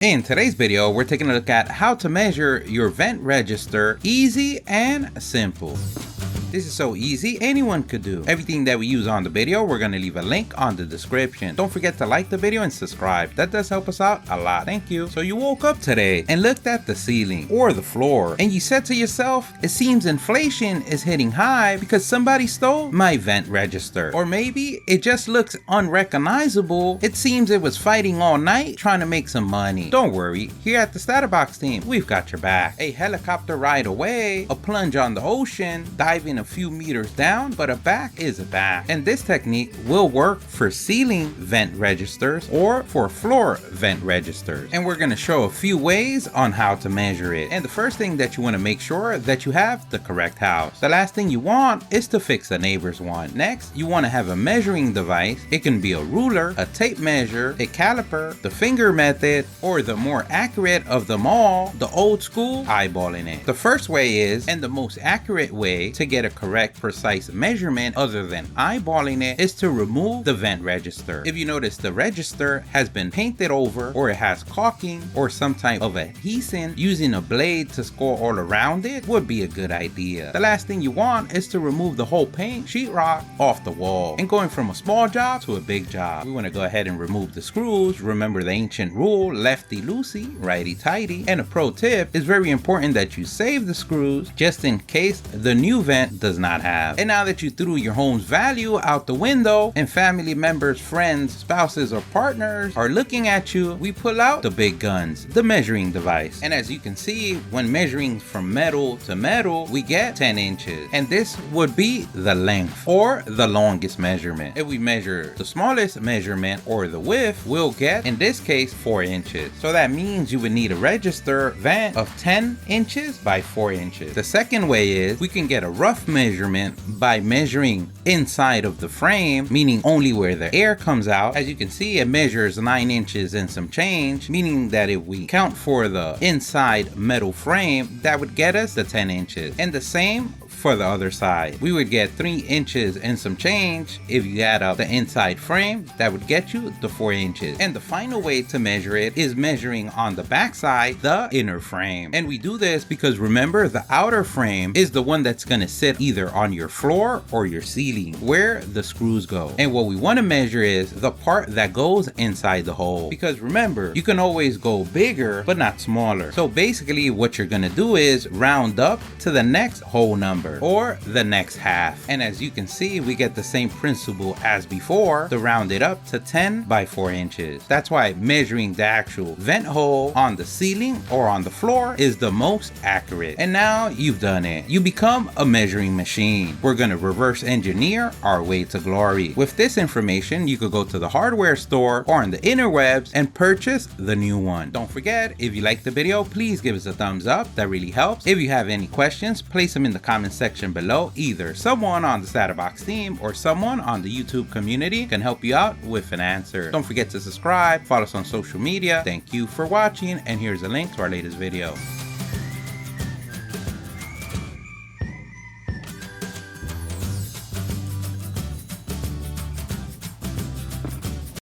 In today's video, we're taking a look at how to measure your vent register easy and simple. This is so easy, anyone could do. Everything that we use on the video, we're going to leave a link on the description. Don't forget to like the video and subscribe. That does help us out a lot. Thank you. So you woke up today and looked at the ceiling or the floor and you said to yourself, it seems inflation is hitting high because somebody stole my vent register. Or maybe it just looks unrecognizable. It seems it was fighting all night trying to make some money. Don't worry, here at the StatUpBox team, we've got your back. A helicopter ride away, a plunge on the ocean, diving a few meters down, but a back is a back. And this technique will work for ceiling vent registers or for floor vent registers. And we're going to show a few ways on how to measure it. And the first thing that you want to make sure that you have the correct house. The last thing you want is to fix a neighbor's one. Next, you want to have a measuring device. It can be a ruler, a tape measure, a caliper, the finger method, or the more accurate of them all, the old school eyeballing it. The first way is, and the most accurate way to get a correct precise measurement other than eyeballing it, is to remove the vent register. If you notice the register has been painted over, or it has caulking or some type of adhesive, using a blade to score all around it would be a good idea. The last thing you want is to remove the whole paint sheetrock off the wall. And going from a small job to a big job, we want to go ahead and remove the screws. Remember the ancient rule, lefty loosey, righty tighty. And a pro tip, is very important that you save the screws just in case the new vent does not have. And now that you threw your home's value out the window and family members, friends, spouses, or partners are looking at you, we pull out the big guns, the measuring device. And as you can see, when measuring from metal to metal, we get 10 inches. And this would be the length or the longest measurement. If we measure the smallest measurement or the width, we'll get, in this case, 4 inches. So that means you would need a register vent of 10 inches by 4 inches. The second way is we can get a rough measurement by measuring inside of the frame, meaning only where the air comes out. As you can see, it measures 9 inches and some change, meaning that if we count for the inside metal frame, that would get us the 10 inches. And the same for the other side. We would get 3 inches and some change. If you add up the inside frame, that would get you the 4 inches. And the final way to measure it is measuring on the back side, the inner frame. And we do this because remember, the outer frame is the one that's going to sit either on your floor or your ceiling, where the screws go. And what we want to measure is the part that goes inside the hole. Because remember, you can always go bigger, but not smaller. So basically what you're going to do is round up to the next whole number, or the next half. And as you can see, we get the same principle as before to round it up to 10 by 4 inches. That's why measuring the actual vent hole on the ceiling or on the floor is the most accurate. And now you've done it. You become a measuring machine. We're going to reverse engineer our way to glory. With this information, you could go to the hardware store or on the interwebs and purchase the new one. Don't forget, if you liked the video, please give us a thumbs up. That really helps. If you have any questions, place them in the comments section below. Either someone on the StatUpBox team or someone on the YouTube community can help you out with an answer. Don't forget to subscribe, follow us on social media. Thank you for watching, and here's a link to our latest video.